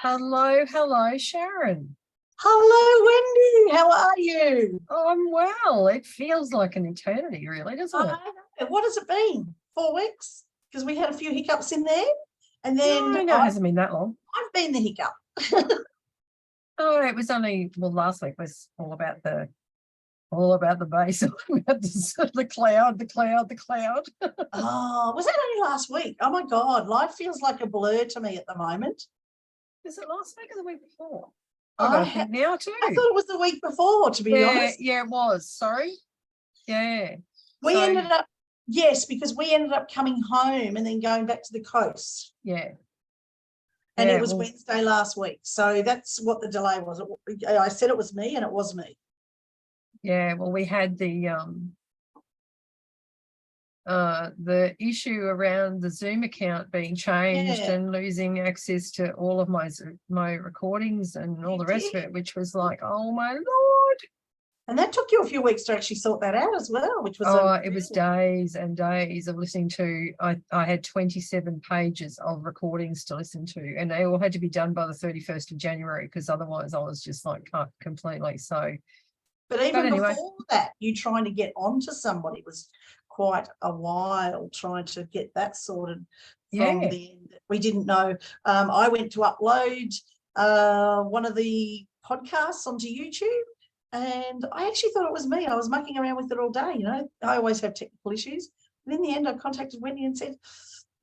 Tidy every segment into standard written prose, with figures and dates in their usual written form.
Hello, Sharon. Hello, Wendy. How are you? Oh, I'm well. It feels like an eternity, really, doesn't it? What has it been? 4 weeks? Because we had a few hiccups in there. And then No, it hasn't been that long. I've been the hiccup. Oh, it was only, last week was all about the base, about the cloud. Oh, was that only last week? Oh my God, life feels like a blur to me at the moment. Is it last week or the week before? I think now too. I thought it was the week before, to be honest. Yeah, it was. Sorry. Yeah. We ended up, yes, because we ended up coming home and then going back to the coast. Yeah. And it was Wednesday last week. So that's what the delay was. I said it was me, and it was me. Yeah, well, we had the issue around the Zoom account being changed and losing access to all of my recordings and all the rest of it, which was like, oh my Lord. And that took you a few weeks to actually sort that out as well, which was it was days and days of listening to. I had 27 pages of recordings to listen to, and they all had to be done by the 31st of January, because otherwise I was just like cut completely. So but anyway, before that, you trying to get onto somebody was quite a while, trying to get that sorted from the end. We didn't know. I went to upload one of the podcasts onto YouTube, and I actually thought it was me. I was mucking around with it all day. I always have technical issues. And in the end, I contacted Wendy and said,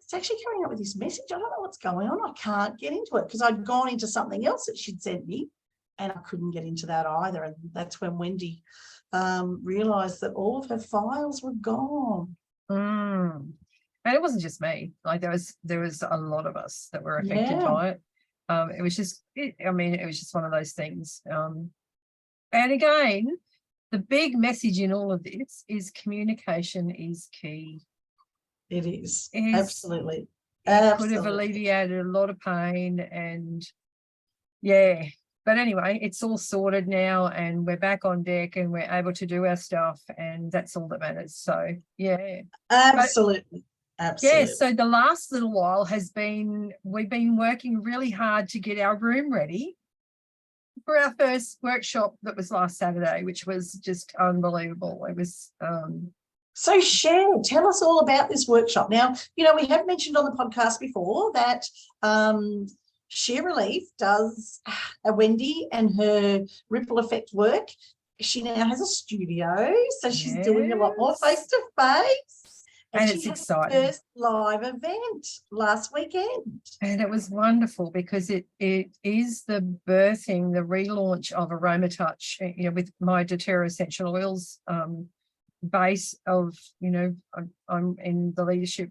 it's actually coming up with this message. I don't know what's going on. I can't get into it, because I'd gone into something else that she'd sent me, and I couldn't get into that either. And that's when Wendy realised that all of her files were gone. And it wasn't just me. Like there was a lot of us that were affected by it. It was just one of those things. And again, the big message in all of this is communication is key. It is. Absolutely. It could have alleviated a lot of pain, and but anyway, it's all sorted now, and we're back on deck, and we're able to do our stuff, and that's all that matters. So absolutely. So the last little while we've been working really hard to get our room ready for our first workshop that was last Saturday, which was just unbelievable. It was so Sharon, tell us all about this workshop. Now, we have mentioned on the podcast before that Sheer Relief does Wendy and her ripple effect work. She now has a studio, so she's doing a lot more face-to-face. And it's exciting. First live event last weekend. And it was wonderful, because it is the relaunch of Aroma Touch, with my doTERRA essential oils base of, I'm in the leadership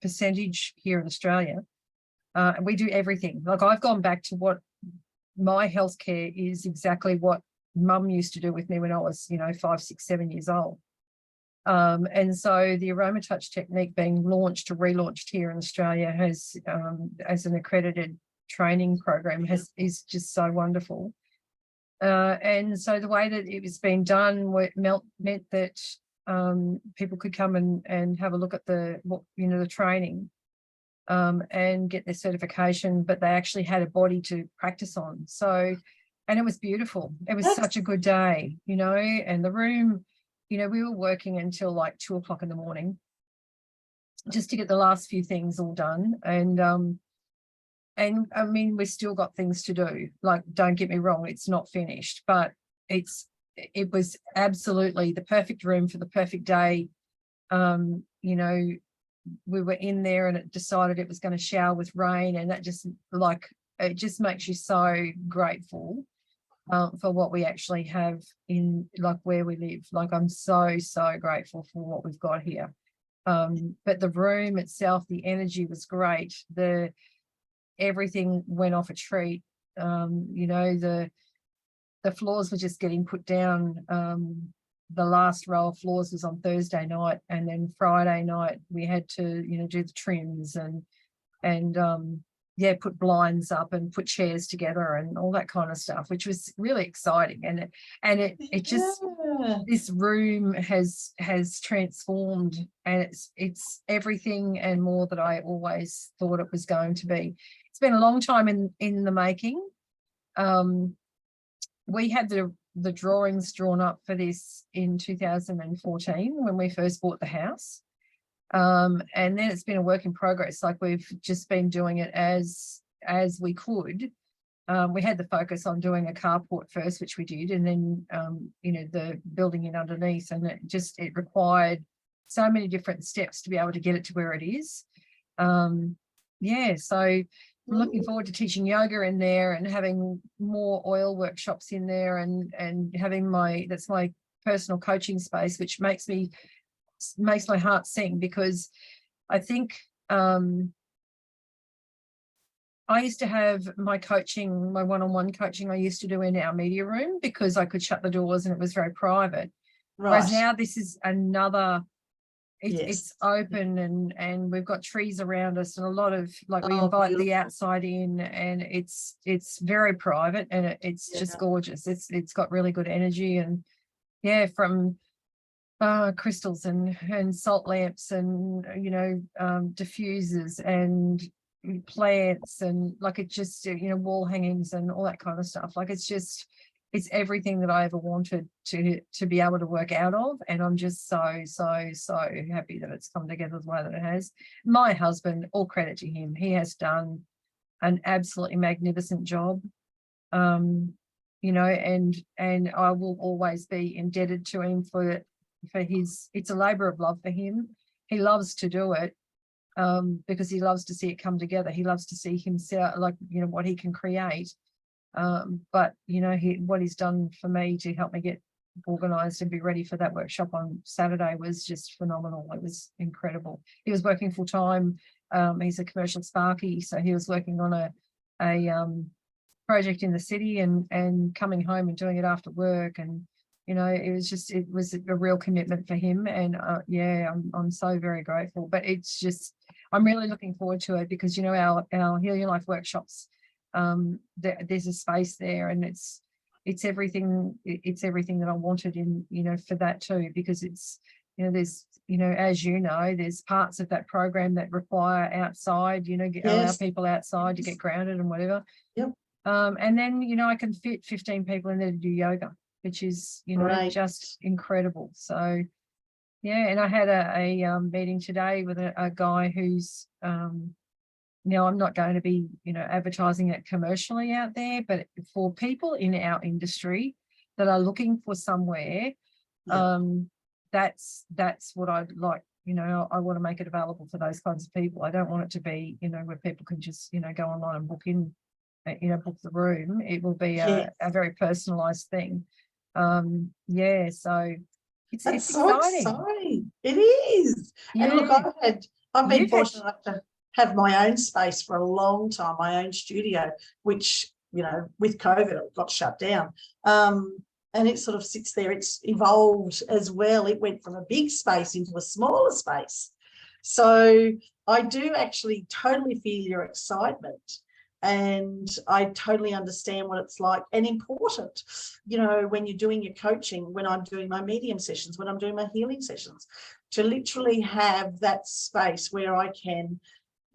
percentage here in Australia. And we do everything. Like, I've gone back to what my healthcare is, exactly what Mum used to do with me when I was, 5, 6, 7 years old. And so the Aroma Touch technique being relaunched here in Australia has, as an accredited training program, is just so wonderful. And so the way that it was being done meant that people could come and have a look at the training and get their certification, but they actually had a body to practice on. So, and it was beautiful. It was such a good day, and the room, we were working until like 2 o'clock in the morning just to get the last few things all done. And I mean, we've still got things to do. Like, don't get me wrong, it's not finished, but it was absolutely the perfect room for the perfect day. We were in there, and it decided it was going to shower with rain, and that just it just makes you so grateful for what we actually have in, like, where we live. Like, I'm so grateful for what we've got here. But the room itself, the energy was great. Everything went off a treat. The floors were just getting put down. The last row of floors was on Thursday night, and then Friday night we had to, do the trims and put blinds up and put chairs together and all that kind of stuff, which was really exciting. And it just, this room has transformed, and it's everything and more that I always thought it was going to be. It's been a long time in the making. We had the drawings drawn up for this in 2014 when we first bought the house. And then it's been a work in progress. Like, we've just been doing it as we could. We had the focus on doing a carport first, which we did, and then the building in underneath, and it required so many different steps to be able to get it to where it is. So I'm looking forward to teaching yoga in there and having more oil workshops in there, and having that's my personal coaching space, which makes my heart sing, because I think I used to have my one-on-one coaching I used to do in our media room, because I could shut the doors and it was very private. Right. Whereas now this is another, it's open, and we've got trees around us, and a lot of, like, we invite the outside in, and it's very private, and it's just gorgeous. It's got really good energy, and from crystals and salt lamps, and diffusers and plants, and like, it just wall hangings and all that kind of stuff. Like, it's everything that I ever wanted to be able to work out of, and I'm just so happy that it's come together the way that it has. My husband, all credit to him, he has done an absolutely magnificent job. And I will always be indebted to him for it's a labor of love for him. He loves to do it because he loves to see it come together. He loves to see himself, like, what he can create. But what he's done for me to help me get organized and be ready for that workshop on Saturday was just phenomenal. It was incredible. He was working full time. He's a commercial sparky, so he was working on a project in the city, and coming home and doing it after work, and it was a real commitment for him. And I'm so very grateful. But it's just, I'm really looking forward to it, because our Heal Your Life workshops, there's a space there, and it's everything that I wanted in for that too, because it's there's as there's parts of that program that require outside, allow people outside to get grounded and whatever. Yep. And then I can fit 15 people in there to do yoga, which is just incredible. So and I had a meeting today with a guy who's I'm not going to be advertising it commercially out there, but for people in our industry that are looking for somewhere, that's what I'd like. I want to make it available for those kinds of people. I don't want it to be where people can just go online and book in, book the room. It will be a very personalized thing. So it's so exciting. It is. And look, I've been fortunate enough to have my own space for a long time, my own studio, which with COVID it got shut down, and it sort of sits there. It's evolved as well. It went from a big space into a smaller space. So I do actually totally feel your excitement, and I totally understand what it's like, and important, when you're doing your coaching, when I'm doing my medium sessions, when I'm doing my healing sessions, to literally have that space where I can,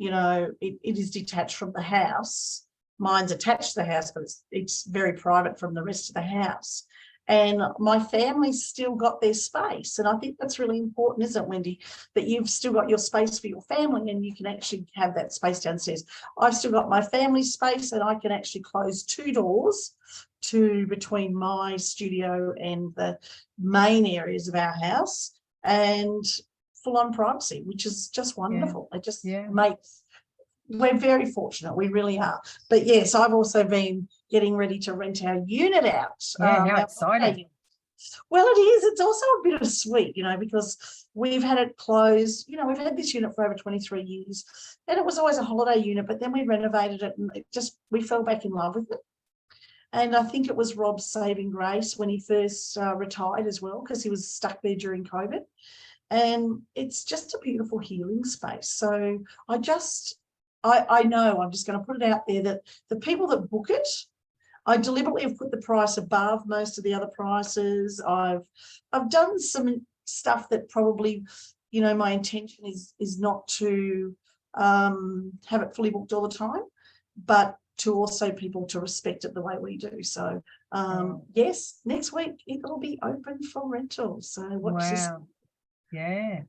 it is detached from the house. Mine's attached to the house, but it's very private from the rest of the house. And my family's still got their space. And I think that's really important, isn't it, Wendy, that you've still got your space for your family, and you can actually have that space downstairs. I've still got my family space, and I can actually close 2 doors between my studio and the main areas of our house, and full-on privacy, which is just wonderful. It just makes, we're very fortunate, we really are. But yes, I've also been getting ready to rent our unit out. How exciting. Well, it is. It's also a bit of a sweet, because we've had it closed. We've had this unit for over 23 years, and it was always a holiday unit, but then we renovated it, and we fell back in love with it. And I think it was Rob's saving grace when he first retired as well, because he was stuck there during COVID. And it's just a beautiful healing space. So I just I know, I'm just going to put it out there that the people that book it, I deliberately have put the price above most of the other prices. I've done some stuff that probably, you know, my intention is not to have it fully booked all the time, but to also people to respect it the way we do. So yes, next week it will be open for rental. So watch this. Yeah.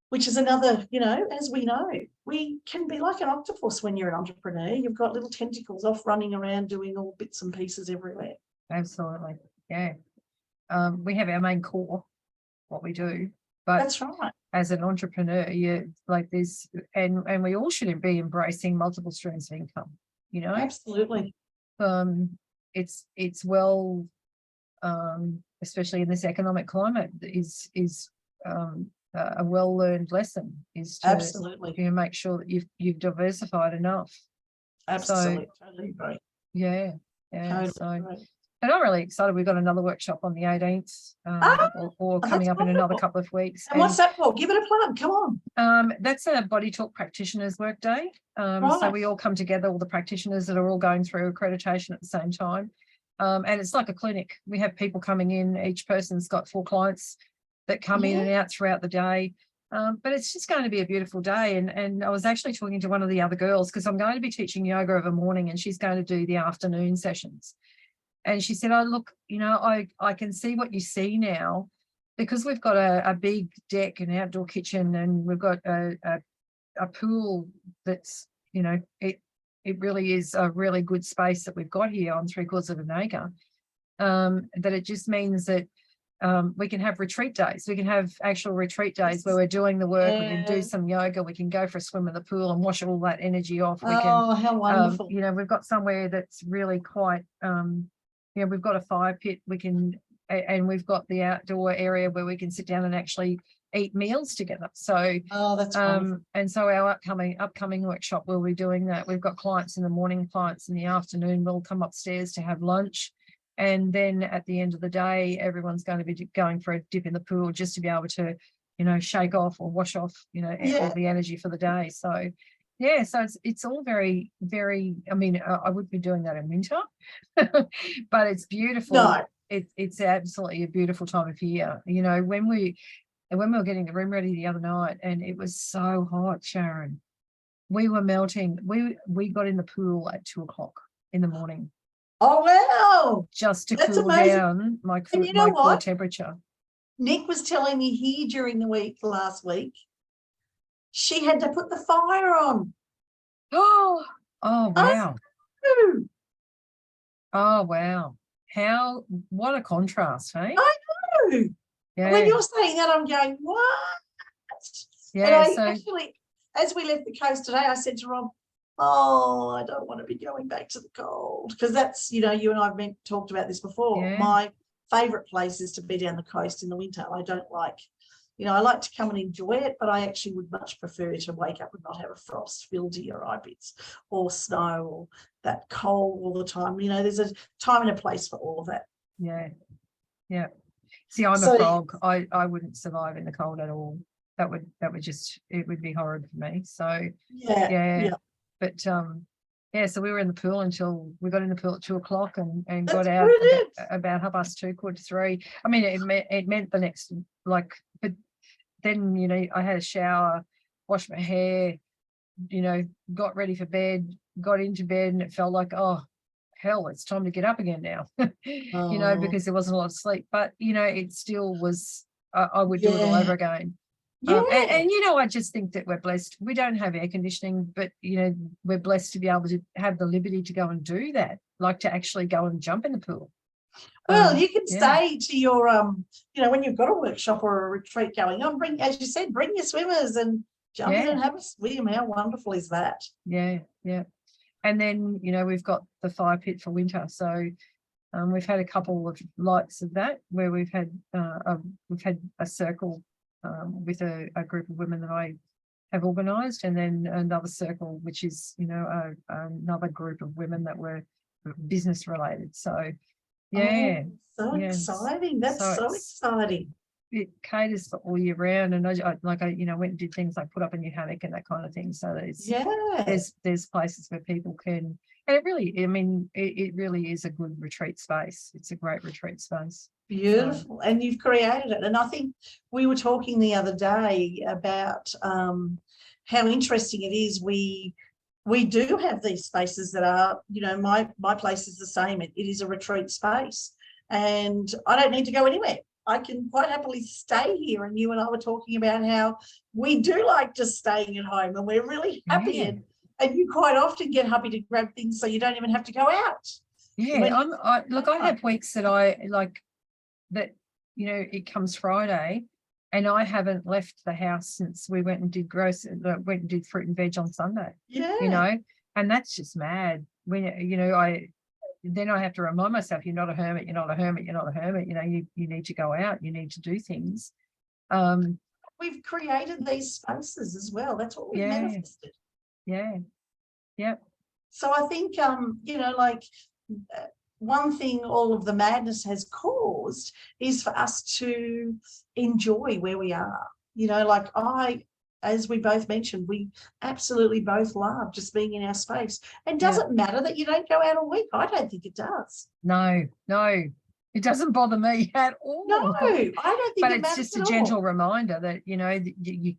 Which is another, you know, as we know, we can be like an octopus when you're an entrepreneur. You've got little tentacles off running around doing all bits and pieces everywhere. Absolutely. Yeah. We have our main core, what we do, but that's right. As an entrepreneur, you like this, and we all should be embracing multiple streams of income, you know. Absolutely. It's well, especially in this economic climate, is a well-learned lesson is to absolutely, you know, make sure that you've diversified enough. Absolutely, so, totally agree. Yeah. Totally so agree. And I'm really excited. We've got another workshop on the 18th, or coming up in another couple of weeks. And what's that for? Give it a plug. Come on. That's a Body Talk Practitioners Work Day. Right. So we all come together, all the practitioners that are all going through accreditation at the same time. And it's like a clinic. We have people coming in. Each person's got 4 clients that come in and out throughout the day. But it's just going to be a beautiful day. And I was actually talking to one of the other girls because I'm going to be teaching yoga of a morning and she's going to do the afternoon sessions. And she said, oh, look, you know, I can see what you see now because we've got a big deck, an outdoor kitchen, and we've got a pool that's, you know, it really is a really good space that we've got here on 3/4 of an acre. That it just means that we can have retreat days. We can have actual retreat days where we're doing the work. We can do some yoga. We can go for a swim in the pool and wash all that energy off. We can, how wonderful. You know, we've got somewhere that's really quite, you know, we've got a fire pit. We can, and we've got the outdoor area where we can sit down and actually eat meals together. So, that's wonderful. And so our upcoming workshop, we'll be doing that. We've got clients in the morning, clients in the afternoon. We'll come upstairs to have lunch. And then at the end of the day, everyone's going to be going for a dip in the pool just to be able to, you know, shake off or wash off, you know, all the energy for the day. So, yeah, so it's all very, very, I mean, I would be doing that in winter, but it's beautiful. No. It's absolutely a beautiful time of year. You know, when we were getting the room ready the other night and it was so hot, Sharon, we were melting. We got in the pool at 2:00 in the morning. Oh, wow. Just to cool down my core temperature. Nick was telling me here during the week last week, she had to put the fire on. Oh, wow. Oh, wow. What a contrast, hey? I know. Yeah. When you're saying that, I'm going, what? Yeah. And actually, as we left the coast today, I said to Rob, oh, I don't want to be going back to the cold because that's, you know, you and I have talked about this before. Yeah. My favourite place is to be down the coast in the winter. I don't like, you know, I like to come and enjoy it, but I actually would much prefer to wake up and not have a frost filled to your eye bits or snow or that cold all the time. You know, there's a time and a place for all of that. Yeah. Yeah. See, I'm a frog. I wouldn't survive in the cold at all. That would just, it would be horrid for me. So yeah. But so we were in the pool until we got in the pool at 2:00 and got out about 2:30, 2:45. I mean, it meant the next, like, but then, you know, I had a shower, washed my hair, you know, got ready for bed, got into bed, and it felt like, oh, hell, it's time to get up again now, you know, because there wasn't a lot of sleep. But, you know, it still was, I would do it all over again. And you know, I just think that we're blessed. We don't have air conditioning, but, you know, we're blessed to be able to have the liberty to go and do that, like to actually go and jump in the pool. Well, you can say to your, you know, when you've got a workshop or a retreat going on, bring, as you said, bring your swimmers and jump in and have a swim. How wonderful is that? Yeah. And then, you know, we've got the fire pit for winter. So we've had a couple of lights of that where we've had a circle with a group of women that I have organised, and then another circle, which is, you know, another group of women that were business related. So, exciting. That's so exciting. it caters for all year round. And I went and did things like put up a new hammock and that kind of thing. So there's places where people can, and it really, I mean, it really is a good retreat space. It's a great retreat space. Beautiful. And you've created it. And I think we were talking the other day about how interesting it is. We do have these spaces that are, my place is the same. It is a retreat space, and I don't need to go anywhere. I can quite happily stay here. And you and I were talking about how we do like just staying at home, and we're really happy. Yeah. And you quite often get happy to grab things so you don't even have to go out. Yeah, I have weeks that I like that, it comes Friday and I haven't left the house since we went and did went and did fruit and veg on Sunday. Yeah. And that's just mad. When then I have to remind myself, you're not a hermit, you're not a hermit, you're not a hermit. You need to go out, you need to do things. We've created these spaces as well. That's what we've manifested. Yeah. Yep. So I think, one thing all of the madness has caused is for us to enjoy where we are. As we both mentioned, we absolutely both love just being in our space. And does it matter that you don't go out all week? I don't think it does. No, it doesn't bother me at all. No, I don't think but it's just a gentle reminder that, you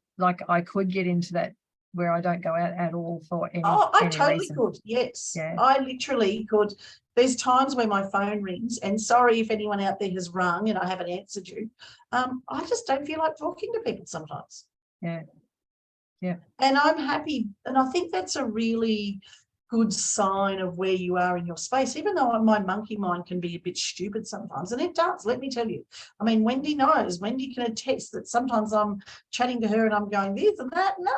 I could get into that where I don't go out at all for any I totally reason. could. Yes. Yeah. I literally could. There's times where my phone rings, and sorry if anyone out there has rung and I haven't answered you. I just don't feel like talking to people sometimes. Yeah. Yeah. And I'm happy. And I think that's a really good sign of where you are in your space, even though my monkey mind can be a bit stupid sometimes. And it does, let me tell you. I mean, Wendy knows. Wendy can attest that sometimes I'm chatting to her and I'm going this and that. No.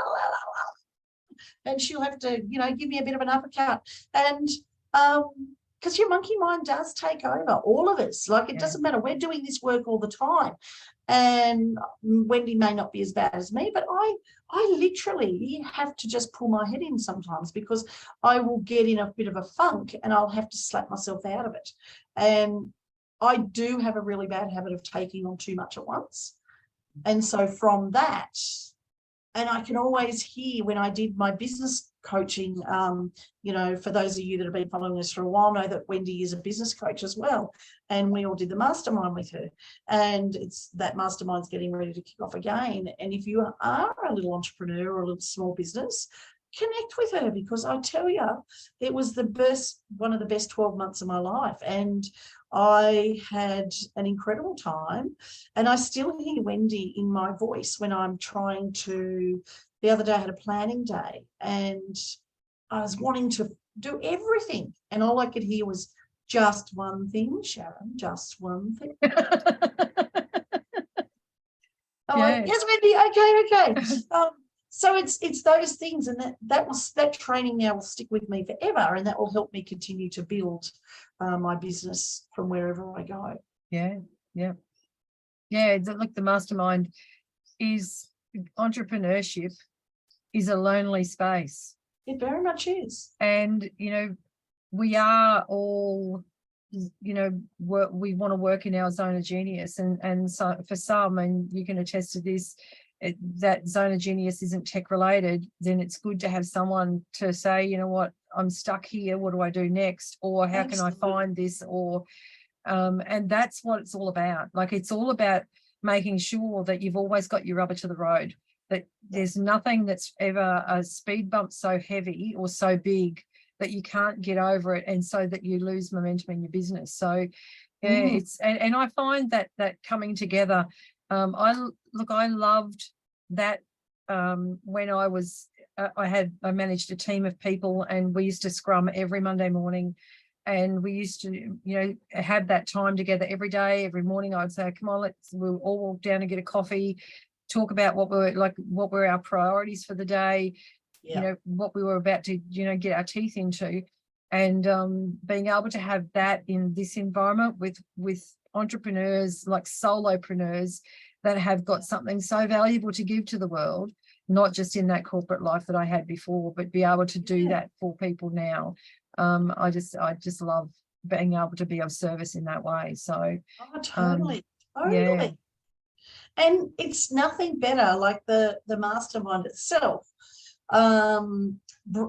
And she'll have to, give me a bit of an uppercut. And because your monkey mind does take over, all of us. It doesn't matter. We're doing this work all the time. And Wendy may not be as bad as me, but I literally have to just pull my head in sometimes, because I will get in a bit of a funk and I'll have to slap myself out of it. And I do have a really bad habit of taking on too much at once. And so from that, and I can always hear when I did my business coaching, for those of you that have been following us for a while know that Wendy is a business coach as well. And we all did the mastermind with her. And that mastermind's getting ready to kick off again. And if you are a little entrepreneur or a little small business, connect with her, because I tell you, it was one of the best 12 months of my life. And I had an incredible time, and I still hear Wendy in my voice when I'm trying to. The other day I had a planning day and I was wanting to do everything, and all I could hear was just one thing, Sharon, just one thing. I'm like, yes, Wendy, okay. So it's those things, and that training now will stick with me forever, and that will help me continue to build my business from wherever I go. Yeah. Look, the mastermind is entrepreneurship is a lonely space. It very much is. And we are all, we want to work in our zone of genius, and so for some, and you can attest to this, that zone of genius isn't tech related, then it's good to have someone to say, you know what, I'm stuck here, what do I do next, or how can I find this, or and that's what it's all about. It's all about making sure that you've always got your rubber to the road, that there's nothing that's ever a speed bump so heavy or so big that you can't get over it, and so that you lose momentum in your business. So it's and I find that coming together, I loved that when I was I managed a team of people, and we used to scrum every Monday morning, and we used to have that time together every day. Every morning I would say, come on, we'll all walk down and get a coffee, talk about what were our priorities for the day, what we were about to get our teeth into, and being able to have that in this environment with entrepreneurs, like solopreneurs, that have got something so valuable to give to the world, not just in that corporate life that I had before, but be able to do that for people now. I just love being able to be of service in that way. So totally. And it's nothing better, like the mastermind itself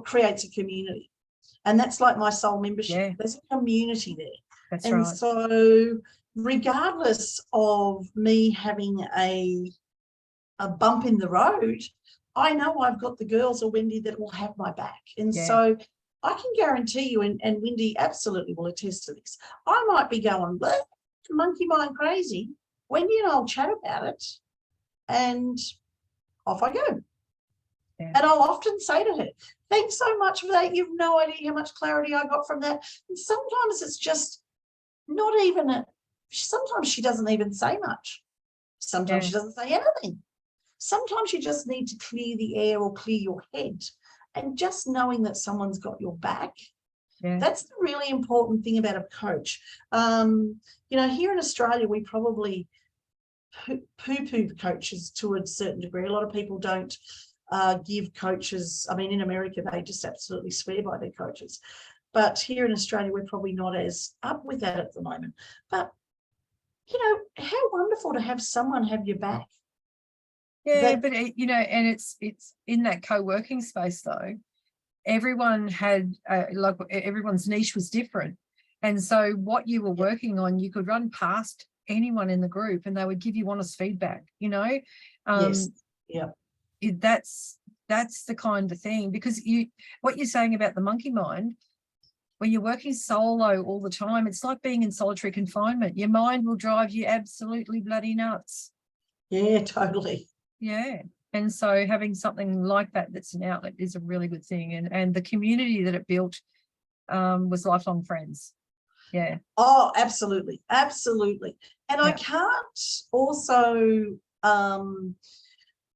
creates a community. And that's like my soul membership. Yeah. There's a community there. That's and right. So regardless of me having a bump in the road, I know I've got the girls or Wendy that will have my back. And so I can guarantee you, and Wendy absolutely will attest to this, I might be going, monkey mind crazy. Wendy and I'll chat about it, and off I go. Yeah. And I'll often say to her, thanks so much for that. You've no idea how much clarity I got from that. And sometimes it's just not even sometimes she doesn't even say much. Sometimes she doesn't say anything. Sometimes you just need to clear the air or clear your head. And just knowing that someone's got your back, that's the really important thing about a coach. Here in Australia, we probably poo-poo coaches to a certain degree. A lot of people don't give coaches, I mean, in America, they just absolutely swear by their coaches. But here in Australia, we're probably not as up with that at the moment. But, how wonderful to have someone have your back. Yeah, but, and it's in that co-working space, though, everyone had, like, everyone's niche was different. And so what you were working on, you could run past anyone in the group and they would give you honest feedback, Yes. Yeah. That's the kind of thing, because what you're saying about the monkey mind, when you're working solo all the time, it's like being in solitary confinement. Your mind will drive you absolutely bloody nuts. Yeah, totally. Yeah. And so having something like that that's an outlet is a really good thing. And the community that it built was lifelong friends. Yeah. Oh, absolutely. Absolutely. And I can't also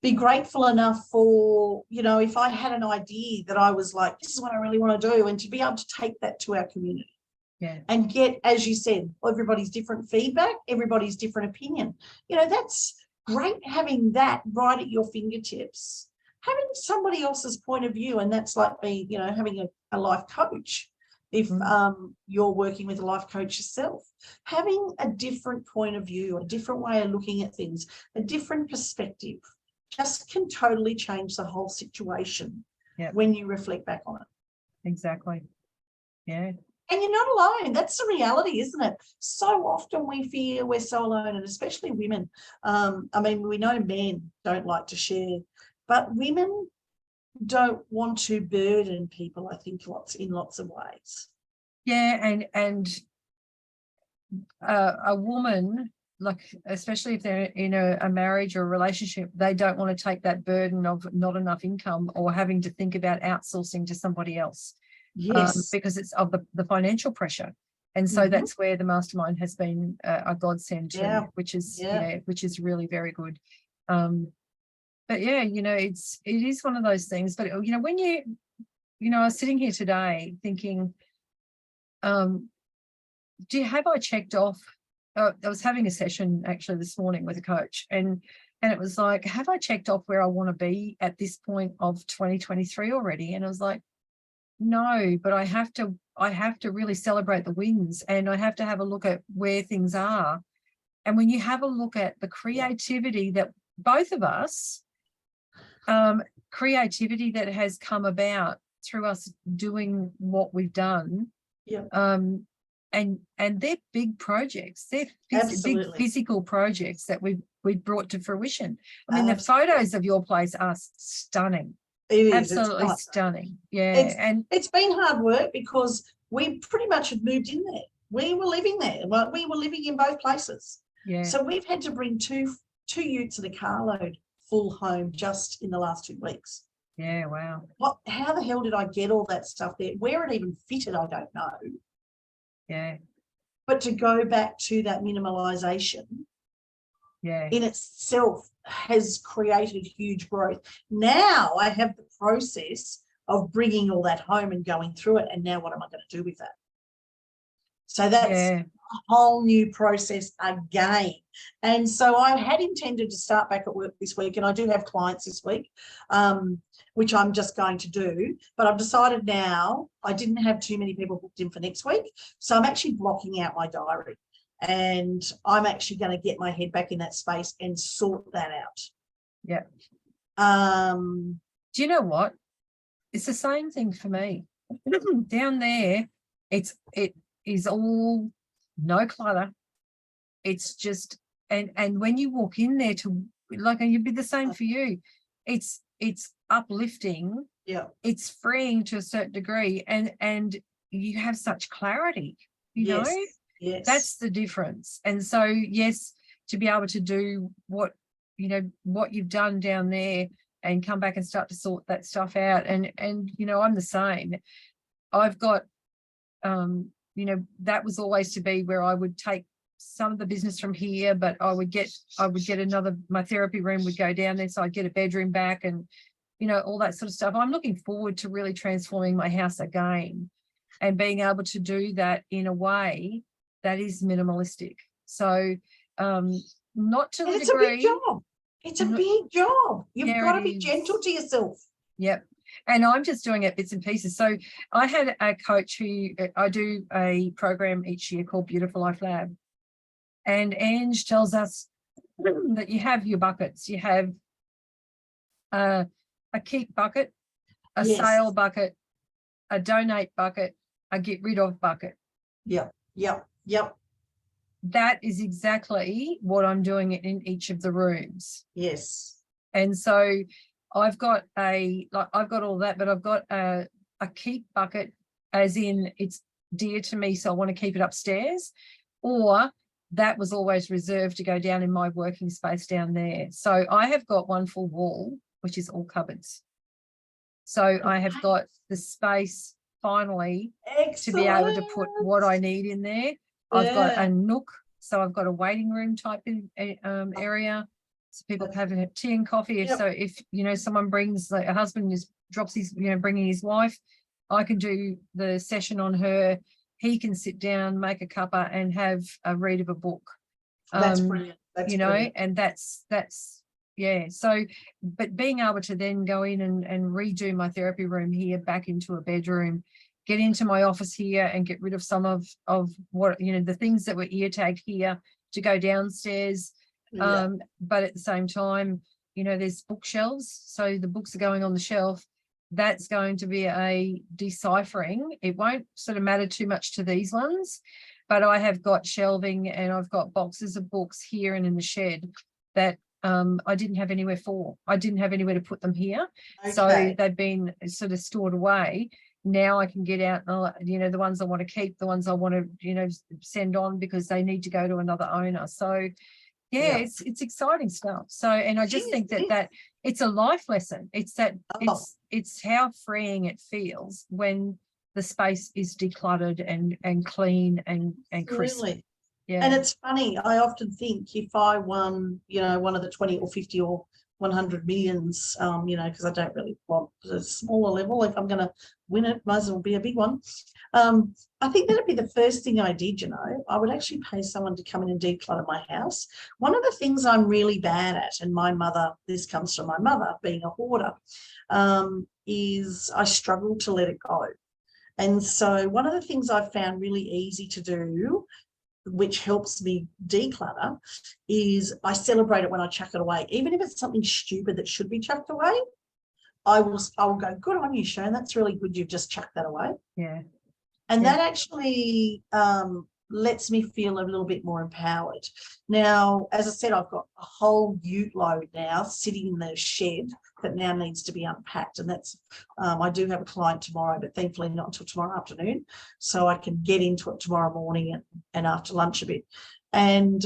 be grateful enough for, if I had an idea that I was like, this is what I really want to do, and to be able to take that to our community. Yeah. And get, as you said, everybody's different feedback, everybody's different opinion. That's great, having that right at your fingertips, having somebody else's point of view. And that's like me, having a life coach. If you're working with a life coach yourself, having a different point of view, a different way of looking at things, a different perspective, just can totally change the whole situation when you reflect back on it. Exactly. Yeah. And you're not alone. That's the reality, isn't it? So often we feel we're so alone, and especially women. We know men don't like to share, but women don't want to burden people, I think, in lots of ways. Yeah, and a woman, like, especially if they're in a marriage or a relationship, they don't want to take that burden of not enough income or having to think about outsourcing to somebody else. Yes. Because it's of the financial pressure. And so that's where the mastermind has been a godsend to, which is really very good. But it is one of those things. But when I was sitting here today thinking, have I checked off? I was having a session actually this morning with a coach, and it was like, have I checked off where I want to be at this point of 2023 already? And I was like, no, but I have to really celebrate the wins, and I have to have a look at where things are. And when you have a look at the creativity that both of us, creativity that has come about through us doing what we've done. Yeah. And they're big projects. They're big physical projects that we've brought to fruition. I mean, the photos of your place are stunning. It is absolutely stunning. Yeah. And it's been hard work because we pretty much had moved in there. We were living there. Well, we were living in both places. Yeah. So we've had to bring two utes and a carload full home just in the last 2 weeks. Yeah, wow. How the hell did I get all that stuff there? Where it even fitted, I don't know. Yeah. But to go back to that minimalisation in itself has created huge growth. Now I have the process of bringing all that home and going through it, and now what am I going to do with that? So that's a whole new process again. And so I had intended to start back at work this week, and I do have clients this week, which I'm just going to do. But I've decided now, I didn't have too many people booked in for next week, so I'm actually blocking out my diary. and I'm actually going to get my head back in that space and sort that out. Yeah. Do you know what? It's the same thing for me. Down there, it is all no clutter. It's just, and when you walk in there to, like, and you'd be the same for you. It's uplifting. Yeah. It's freeing to a certain degree, and you have such clarity, you know? Yes. That's the difference. And so, yes, to be able to do what you've done down there and come back and start to sort that stuff out. And I'm the same. I've got, that was always to be where I would take some of the business from here, but I would get another, my therapy room would go down there. So I'd get a bedroom back and, all that sort of stuff. I'm looking forward to really transforming my house again and being able to do that in a way that is minimalistic. So, not to the degree. It's a big job. It's a big job. You've got to be gentle to yourself. Yep. And I'm just doing it bits and pieces. So I had a coach who, I do a program each year called Beautiful Life Lab. And Ange tells us that you have your buckets. You have a keep bucket, a sale bucket, a donate bucket, a get rid of bucket. Yep. That is exactly what I'm doing in each of the rooms. Yes. And so I've got all that, but I've got a keep bucket, as in it's dear to me, so I want to keep it upstairs, or that was always reserved to go down in my working space down there. So I have got one full wall, which is all cupboards. So I have got the space finally to be able to put what I need in there. I've got a nook, so I've got a waiting room type area, so people can have a tea and coffee. So if someone brings, like a husband drops his bringing his wife, I can do the session on her. He can sit down, make a cuppa, and have a read of a book. That's brilliant. That's brilliant. And that's So, but being able to then go in and redo my therapy room here back into a bedroom, get into my office here and get rid of some of what, the things that were ear tagged here to go downstairs. But at the same time, there's bookshelves. So the books are going on the shelf. That's going to be a deciphering. It won't sort of matter too much to these ones, but I have got shelving and I've got boxes of books here and in the shed that I didn't have anywhere for. I didn't have anywhere to put them here. Okay. So they've been sort of stored away. Now I can get out, the ones I want to keep, the ones I want to, send on because they need to go to another owner. So it's exciting stuff. So, and I just think that it's a life lesson. It's that it's how freeing it feels when the space is decluttered and clean and crisp. Yeah. And it's funny, I often think if I won, one of the 20 or 50 or 100 millions, because I don't really want a smaller level. If I'm going to win it, might as well be a big one. I think that'd be the first thing I did, I would actually pay someone to come in and declutter my house. One of the things I'm really bad at, and this comes from my mother being a hoarder, is I struggle to let it go. And so one of the things I've found really easy to do, which helps me declutter, is I celebrate it when I chuck it away. Even if it's something stupid that should be chucked away, I will go, good on you, Sharon. That's really good. You've just chucked that away. Yeah. And that actually lets me feel a little bit more empowered. Now, as I said, I've got a whole ute load now sitting in the shed that now needs to be unpacked. And that's, I do have a client tomorrow, but thankfully not until tomorrow afternoon. So I can get into it tomorrow morning and after lunch a bit. And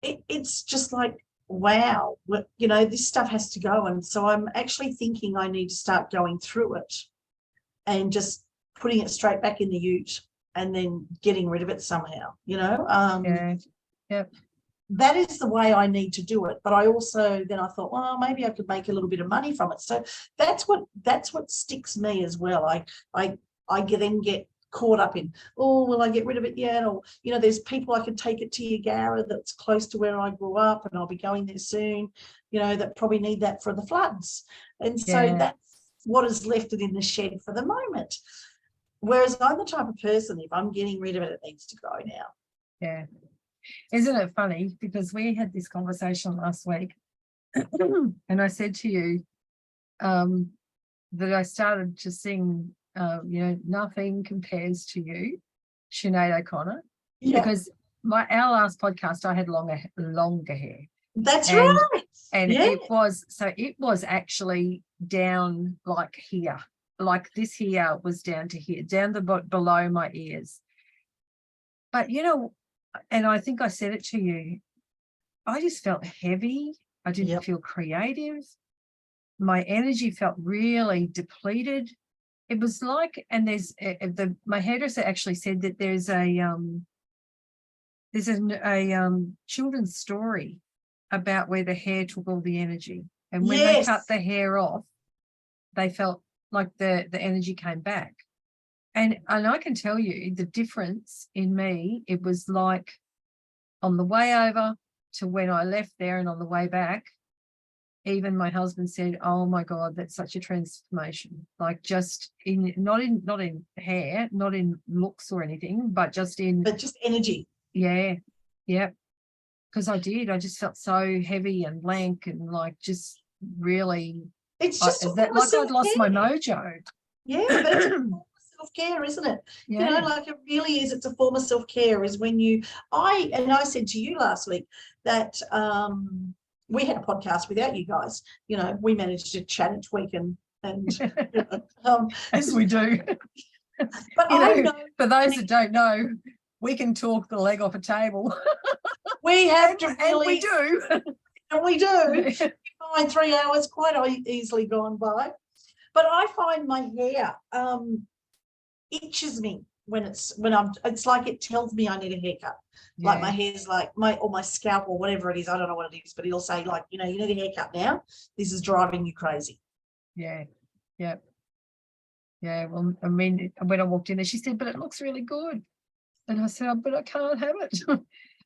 it's just like, wow, this stuff has to go. And so I'm actually thinking I need to start going through it and just putting it straight back in the ute and then getting rid of it somehow, That is the way I need to do it. But I thought, well, maybe I could make a little bit of money from it. So that's what sticks me as well. I then get caught up in, will I get rid of it yet? Or, there's people I can take it to Yagara that's close to where I grew up and I'll be going there soon, that probably need that for the floods. And so that's what is left in the shed for the moment. Whereas I'm the type of person, if I'm getting rid of it, it needs to go now. Yeah. Isn't it funny? Because we had this conversation last week and I said to you that I started to sing, Nothing Compares to You, Sinead O'Connor, because our last podcast, I had longer hair. That's right. And it was actually down like here, like this here was down to here, down below my ears. But, and I think I said it to you, I just felt heavy. I didn't feel creative. My energy felt really depleted. It was like, and my hairdresser actually said that there's a children's story about where the hair took all the energy. And when they cut the hair off, they felt like the energy came back. And I can tell you the difference in me, it was like on the way over to when I left there and on the way back, even my husband said, oh my God, that's such a transformation. Like just not in hair, not in looks or anything, but just energy. Yeah. Yeah. Because I just felt so heavy and blank and like just really, it's just like I'd lost my mojo. Yeah, but it's a form of self-care, isn't it? Yeah. Like it really is. It's a form of self-care. Is when I said to you last week that we had a podcast without you guys. We managed to chat each week and as we do. But for those that don't know, we can talk the leg off a table. We have to really, and we do. And we do. You find 3 hours quite easily gone by. But I find my hair itches me it's like it tells me I need a haircut. Yeah. Like my hair's like my scalp or whatever it is. I don't know what it is, but it'll say like, you need a haircut now. This is driving you crazy. Yeah. Yeah. Yeah. Well, I mean, when I walked in there, she said, but it looks really good. And I said, but I can't have it.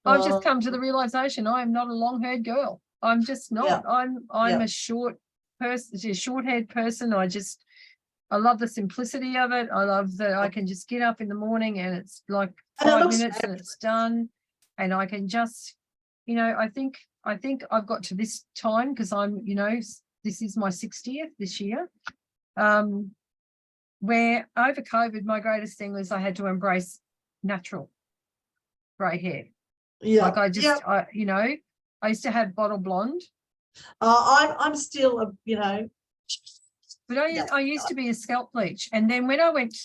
I've just come to the realization I am not a long-haired girl. I'm just not. Yeah. I'm a short-haired person. I love the simplicity of it. I love that I can just get up in the morning and it's like 5 minutes and it's done. And I can just, I think I've got to this time because I'm, this is my 60th this year. Where over COVID, my greatest thing was I had to embrace natural grey hair. Yeah. Like I used to have bottle blonde. I'm still But I used to be a scalp bleach. And then when I went,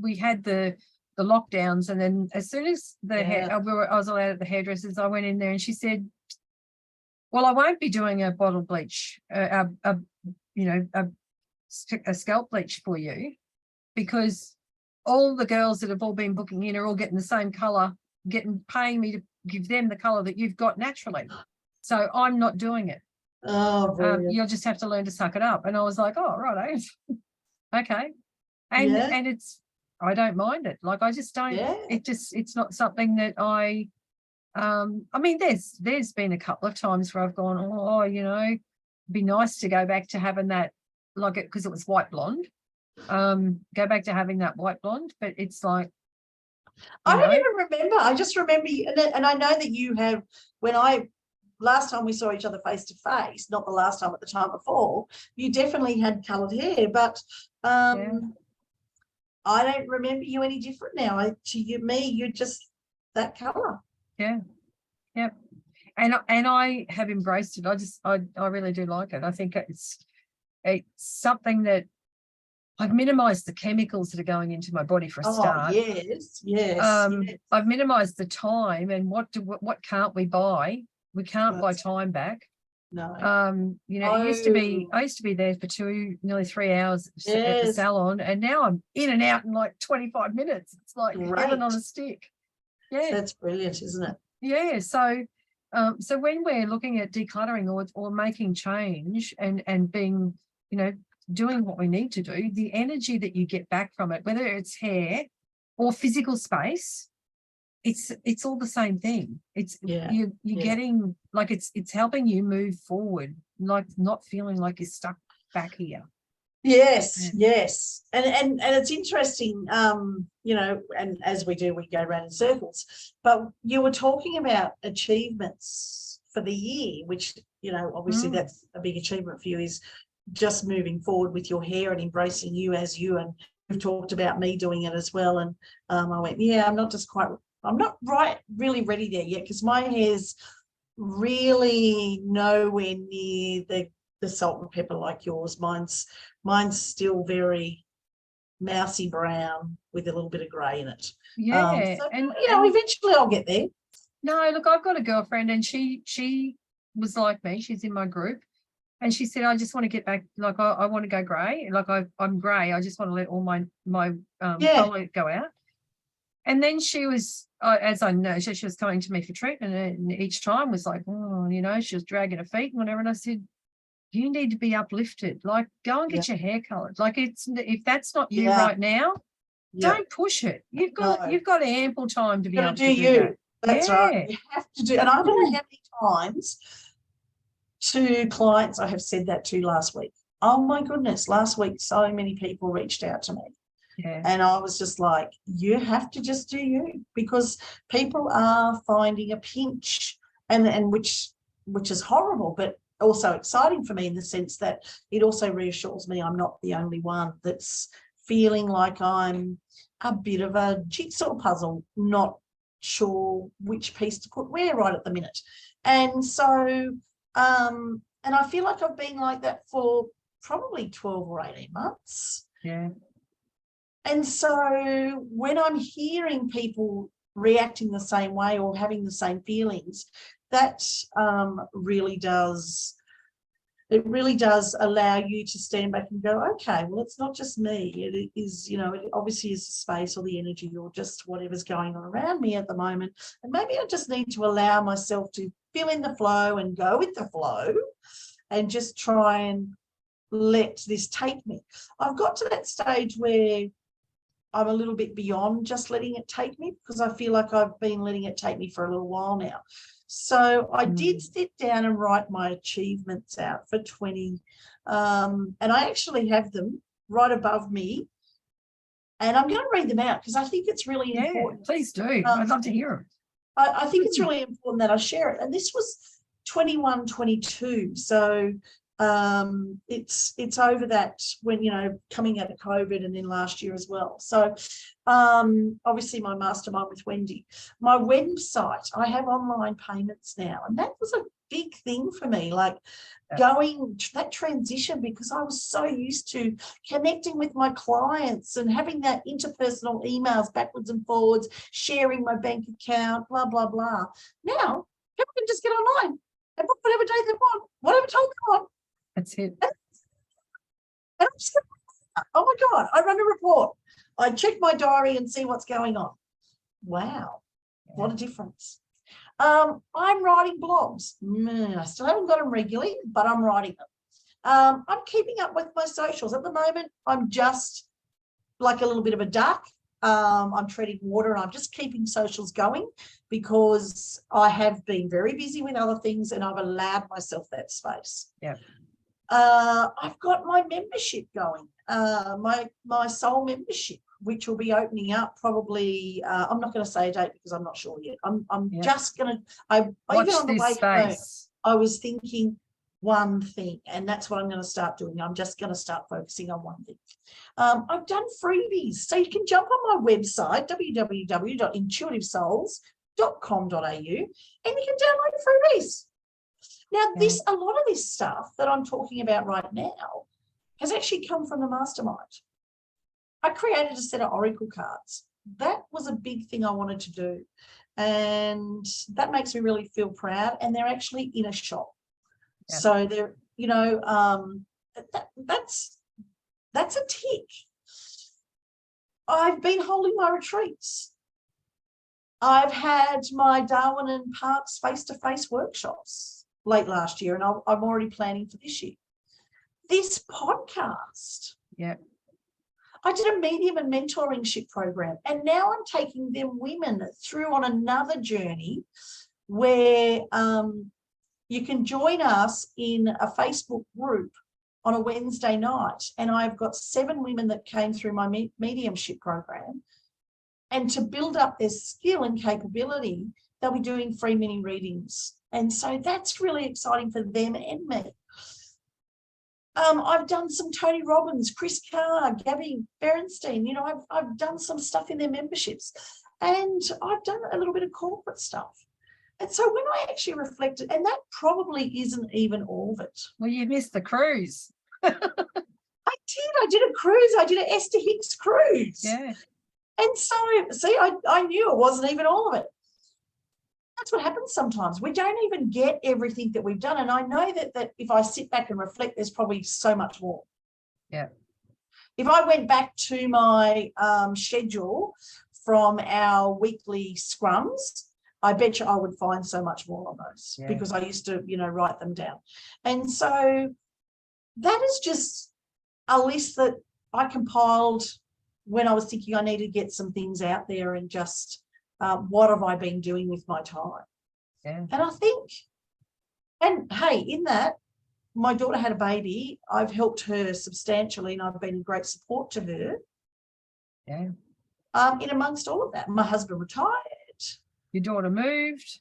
we had the lockdowns, and then as soon as I was allowed at the hairdressers, I went in there and she said, well, I won't be doing a bottle bleach, a scalp bleach for you, because all the girls that have all been booking in are all getting the same colour, paying me to give them the colour that you've got naturally. So I'm not doing it. Oh, you'll just have to learn to suck it up. And I was like, oh, right, okay. And I don't mind it. Like I just don't. Yeah. It's not something that I mean, there's been a couple of times where I've gone, it'd be nice to go back to having that, like it, because it was white blonde. Go back to having that white blonde, but it's like I don't even remember. I just remember, and I know that you have. Last time we saw each other face to face, not the last time, but the time before, you definitely had coloured hair, but I don't remember you any different now. You're just that colour. Yeah, yeah, and I have embraced it. I really do like it. I think it's something that I've minimised the chemicals that are going into my body for a start. Yes. I've minimised the time, and what can't we buy? We can't buy time back. No. I used to be there for nearly 3 hours at the salon, and now I'm in and out in like 25 minutes. It's like heaven on a stick. Yeah, that's brilliant, isn't it? Yeah. So when we're looking at decluttering or making change and being, doing what we need to do, the energy that you get back from it, whether it's hair or physical space, it's all the same thing. It's you're getting like it's helping you move forward, like not feeling like you're stuck back here. Yes, Yeah. yes. And it's interesting, you know, and as we do, we go around in circles. But you were talking about achievements for the year, which, you know, obviously that's a big achievement for you, is just moving forward with your hair and embracing you as you. And you've talked about me doing it as well. And I went, yeah, I'm not really ready there yet, because my hair's really nowhere near the salt and pepper like yours. Mine's still very mousy brown with a little bit of grey in it. Yeah. So, and you know, eventually I'll get there. no, look, I've got a girlfriend, and she was like me. She's in my group, and she said, I just want to get back. Like, I want to go grey. Like, I'm grey. I just want to let all my colour go out. And then she was, as I know, she was coming to me for treatment, and each time was like, oh, you know, she was dragging her feet and whatever. And I said, you need to be uplifted. Like, go and get your hair coloured. Like, if that's not you right now, don't push it. You've got ample time to be able to do that. That's right. You have to do. And I don't know how many times to clients I have said that to last week. Oh my goodness, last week so many people reached out to me. Yeah. And I was just like, you have to just do you, because people are finding a pinch, and which is horrible, but also exciting for me, in the sense that it also reassures me I'm not the only one that's feeling like I'm a bit of a jigsaw puzzle, not sure which piece to put where right at the minute. And so, and I feel like I've been like that for probably 12 or 18 months. Yeah. And so when I'm hearing people reacting the same way or having the same feelings, that really does allow you to stand back and go, okay, well, it's not just me. It is, you know, it obviously is the space or the energy or just whatever's going on around me at the moment. And maybe I just need to allow myself to feel in the flow and go with the flow, and just try and let this take me. I've got to that stage where I'm a little bit beyond just letting it take me, because I feel like I've been letting it take me for a little while now. So I did sit down and write my achievements out for 20. And I actually have them right above me. And I'm going to read them out because I think it's really important. Please do. I'd love to hear them. I think it's really important that I share it. And this was 21, 22. So it's over that, when, you know, coming out of COVID, and then last year as well. So obviously my mastermind with Wendy, my website, I have online payments now, and that was a big thing for me, like going that transition, because I was so used to connecting with my clients and having that interpersonal emails backwards and forwards, sharing my bank account, blah blah blah. Now people can just get online and book whatever day they want, whatever time they want. That's it. And I'm just going, oh my God, I run a report. I check my diary and see what's going on. Wow, what a difference. I'm writing blogs. I still haven't got them regularly, but I'm writing them. I'm keeping up with my socials. At the moment, I'm just like a little bit of a duck. I'm treading water, and I'm just keeping socials going, because I have been very busy with other things, and I've allowed myself that space. Yeah. I've got my membership going, my soul membership, which will be opening up probably. I'm not going to say a date because I'm not sure yet. I'm just going to. Even on the way home, I was thinking one thing, and that's what I'm going to start doing. I'm just going to start focusing on one thing. I've done freebies, so you can jump on my website www.intuitivesouls.com.au, and you can download freebies. Now, a lot of this stuff that I'm talking about right now has actually come from the mastermind. I created a set of oracle cards. That was a big thing I wanted to do, and that makes me really feel proud. And they're actually in a shop, so they're, you know, that's a tick. I've been holding my retreats. I've had my Darwin and Parks face-to-face workshops late last year, and I'm already planning for this year. This podcast. Yeah. I did a medium and mentoringship program, and now I'm taking them women through on another journey where you can join us in a Facebook group on a Wednesday night, and I've got 7 women that came through my mediumship program, and to build up their skill and capability, they'll be doing free mini readings. And so that's really exciting for them and me. I've done some Tony Robbins, Chris Carr, Gabby Berenstein. You know, I've done some stuff in their memberships, and I've done a little bit of corporate stuff. And so when I actually reflected, and that probably isn't even all of it. Well, you missed the cruise. I did a cruise. I did an Esther Hicks cruise. Yeah. And so, see, I knew it wasn't even all of it. That's what happens sometimes. We don't even get everything that we've done. And I know that if I sit back and reflect, there's probably so much more. Yeah. If I went back to my schedule from our weekly scrums, I bet you I would find so much more on those, because I used to, write them down. And so that is just a list that I compiled when I was thinking I needed to get some things out there, and just what have I been doing with my time? Yeah. And I think, and hey, in that, my daughter had a baby. I've helped her substantially, and I've been a great support to her. Yeah. In amongst all of that, my husband retired. Your daughter moved.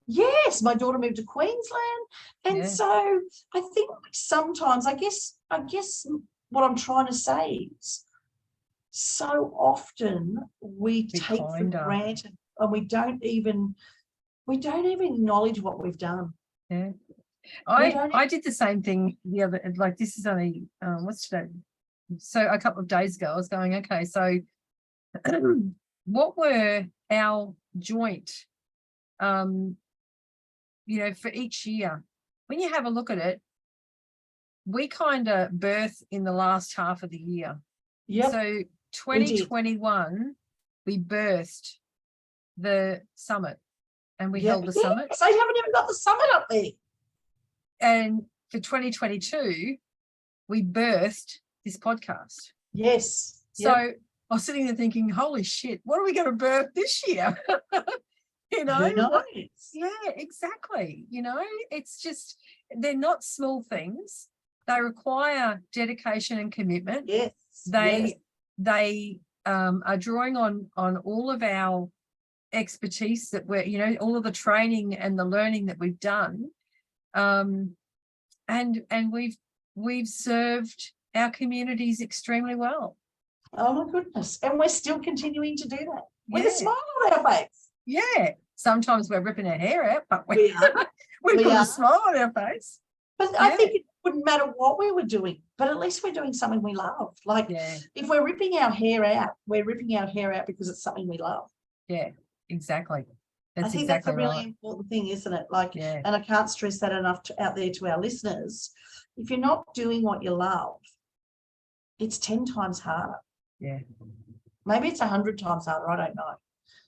Yes, my daughter moved to Queensland. And so I think sometimes, I guess what I'm trying to say is, so often we take for granted, and we don't even acknowledge what we've done. Yeah. I did the same thing the other, like, this is only what's today? So a couple of days ago, I was going, okay, so what were our joint for each year? When you have a look at it, we kind of birth in the last half of the year. Yeah. So 2021, we birthed the summit, and we held the summit. So you haven't even got the summit up there. And for 2022, we birthed this podcast. Yes. So I was sitting there thinking, holy shit, what are we going to birth this year? Who knows? Yeah, exactly. It's just, they're not small things. They require dedication and commitment. Yes. They are drawing on all of our expertise that we're, all of the training and the learning that we've done. And we've served our communities extremely well. Oh my goodness. And we're still continuing to do that with a smile on our face. Yeah. Sometimes we're ripping our hair out, but we put a smile on our face. But I think it wouldn't matter what we were doing, but at least we're doing something we love. Like if we're ripping our hair out, we're ripping our hair out because it's something we love. Yeah, exactly. I think that's a really important thing, isn't it? Like, and I can't stress that enough out there to our listeners. If you're not doing what you love, it's 10 times harder. Yeah. Maybe it's 100 times harder. I don't know.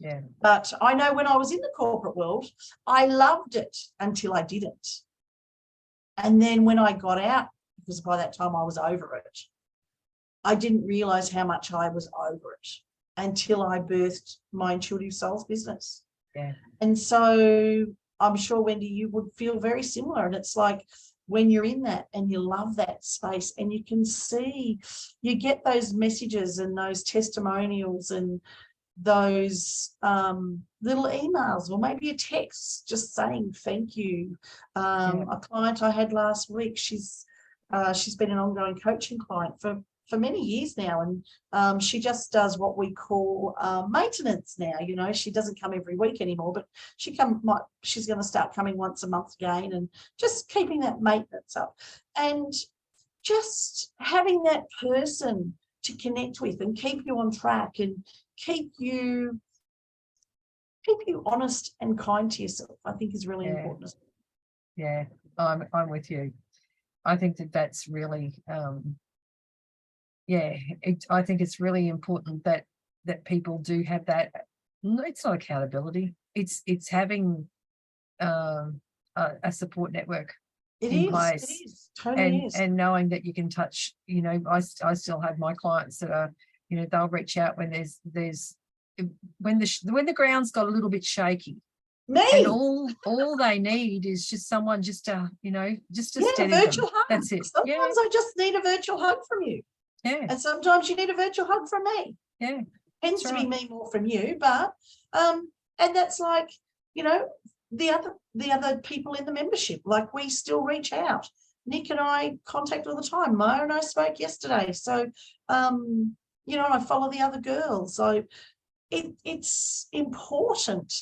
Yeah. But I know when I was in the corporate world, I loved it until I didn't. And then when I got out, because by that time I was over it, I didn't realize how much I was over it until I birthed my Intuitive Souls business. Yeah. And so I'm sure, Wendy, you would feel very similar. And it's like when you're in that and you love that space, and you can see, you get those messages and those testimonials and those little emails, or maybe a text just saying thank you. A client I had last week, she's been an ongoing coaching client for many years now, and she just does what we call maintenance now. She doesn't come every week anymore, but she's going to start coming once a month again, and just keeping that maintenance up, and just having that person to connect with and keep you on track and keep you honest and kind to yourself, I think is really important. Yeah, I'm with you. I think that's really I think it's really important that people do have that. It's not accountability. It's having a support network in place. It is. Totally is. And knowing that you can touch, I still have my clients that are, they'll reach out when there's when the ground's got a little bit shaky, Me. And all they need is just someone just to, just to steady virtual them. hug. That's it. Sometimes I just need a virtual hug from you. Yeah. And sometimes you need a virtual hug from me. Yeah. Tends to be me more from you, but and that's like, the other people in the membership, like we still reach out. Nick and I contact all the time. Maya and I spoke yesterday. So and I follow the other girls. So it's important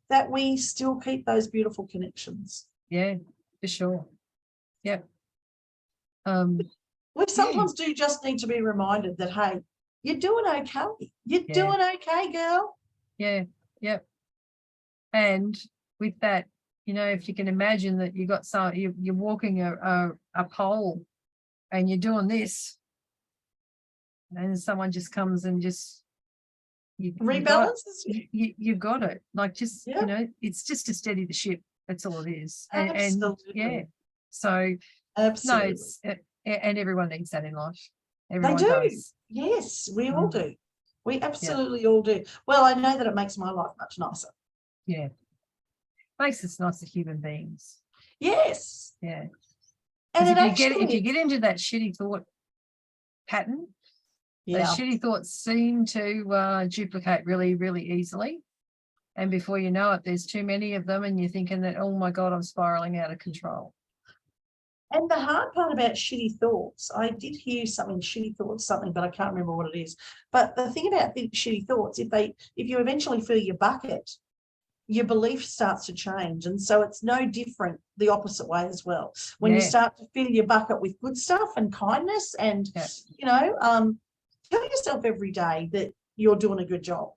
that we still keep those beautiful connections. Yeah, for sure. Yep. We sometimes do just need to be reminded that, hey, you're doing okay. You're doing okay, girl. Yeah. Yep. And with that, if you can imagine that you got you're walking a pole and you're doing this, and someone just comes and just rebalances. You got it. Like just it's just to steady the ship. That's all it is. Absolutely. So absolutely. No, it's and everyone needs that in life. Everyone they do. Does. Yes, we all do. We absolutely all do. Well, I know that it makes my life much nicer. Yeah. Makes us nicer human beings. Yes. Yeah. And if you get into that shitty thought pattern, those shitty thoughts seem to duplicate really, really easily. And before you know it, there's too many of them and you're thinking that, oh my God, I'm spiraling out of control. And the hard part about shitty thoughts, I did hear shitty thoughts, but I can't remember what it is. But the thing about the shitty thoughts, if you eventually fill your bucket, your belief starts to change. And so it's no different the opposite way as well. When you start to fill your bucket with good stuff and kindness and, tell yourself every day that you're doing a good job.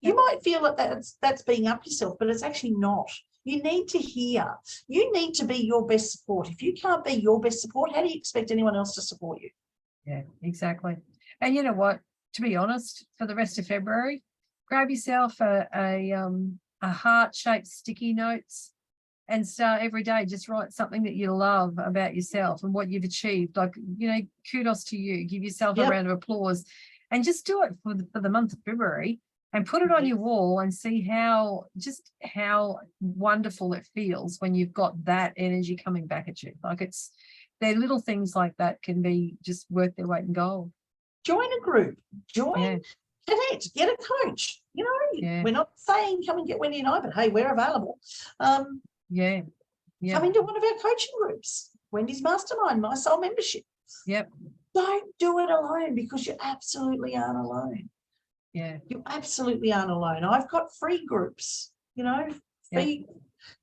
You might feel that that's being up yourself, but it's actually not. You need to hear. You need to be your best support. If you can't be your best support, how do you expect anyone else to support you? Yeah, exactly. And you know what? To be honest, for the rest of February, grab yourself a heart-shaped sticky notes and start every day. Just write something that you love about yourself and what you've achieved. Like, kudos to you. Give yourself a round of applause and just do it for the month of February. And put it on your wall and see how wonderful it feels when you've got that energy coming back at you. Like they're little things like that can be just worth their weight in gold. Join a group, connect, get a coach. We're not saying come and get Wendy and I, but hey, we're available. Come into one of our coaching groups, Wendy's Mastermind, My Soul Membership. Yep. Don't do it alone because you absolutely aren't alone. Yeah, you absolutely aren't alone. I've got free groups, free.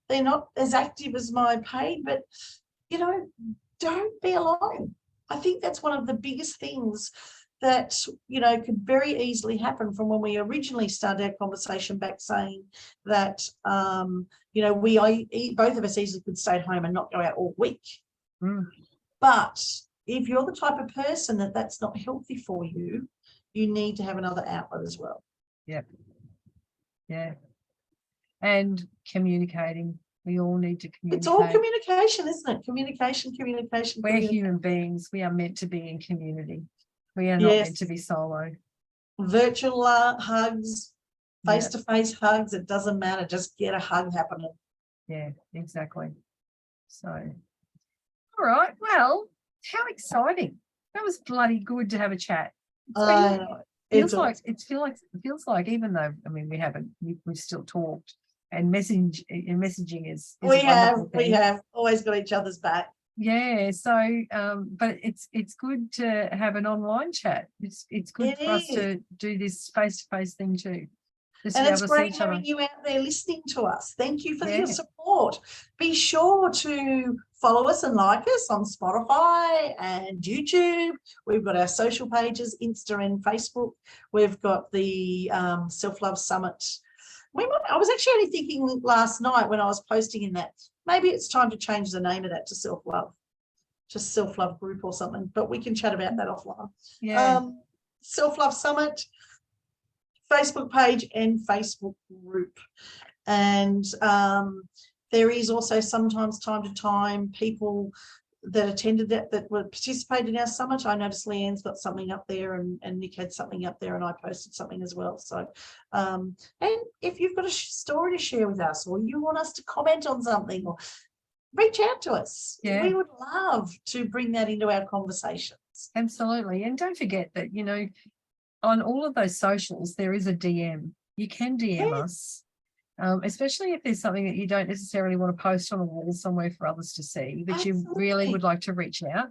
They're not as active as my paid, but don't be alone. I think that's one of the biggest things that could very easily happen from when we originally started our conversation back, saying that both of us easily could stay at home and not go out all week. But if you're the type of person that's not healthy for you, you need to have another outlet as well. Yep. Yeah. And communicating. We all need to communicate. It's all communication, isn't it? Communication. We're human beings. We are meant to be in community. We are not meant to be solo. Virtual hugs, face-to-face hugs, it doesn't matter. Just get a hug happening. Yeah, exactly. So, all right. Well, how exciting. That was bloody good to have a chat. It feels like even though we've still talked and messaging is we have always got each other's back. So but it's good to have an online chat. It's good for us to do this face-to-face thing too. And it's great having you out there listening to us. Thank you for your support. Be sure to follow us and like us on Spotify and YouTube. We've got our social pages, Insta and Facebook. We've got the Self-Love Summit. I was actually only thinking last night when I was posting in that, maybe it's time to change the name of that to Self-Love, just Self-Love Group or something, but we can chat about that offline. Self-Love Summit, Facebook page and Facebook group. And there is also sometimes time to time people that attended that were participated in our summit. I noticed Leanne's got something up there, and Nick had something up there, and I posted something as well. So, and if you've got a story to share with us, or you want us to comment on something, or reach out to us. Yeah. We would love to bring that into our conversations. Absolutely. And don't forget that, you know, on all of those socials, there is a DM. You can DM us, especially if there's something that you don't necessarily want to post on a wall somewhere for others to see, but you really would like to reach out.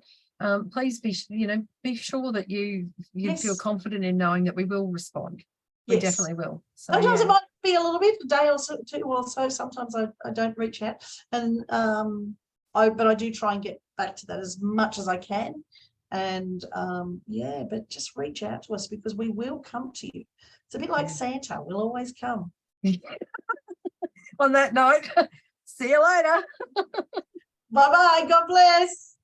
Please be sure that you feel confident in knowing that we will respond. We definitely will. So, sometimes it might be a little bit, a day or so, two or so. Sometimes I don't reach out, and but I do try and get back to that as much as I can. And but just reach out to us, because we will come to you. It's a bit like Santa. We'll always come. On that note, see you later. Bye-bye. God bless.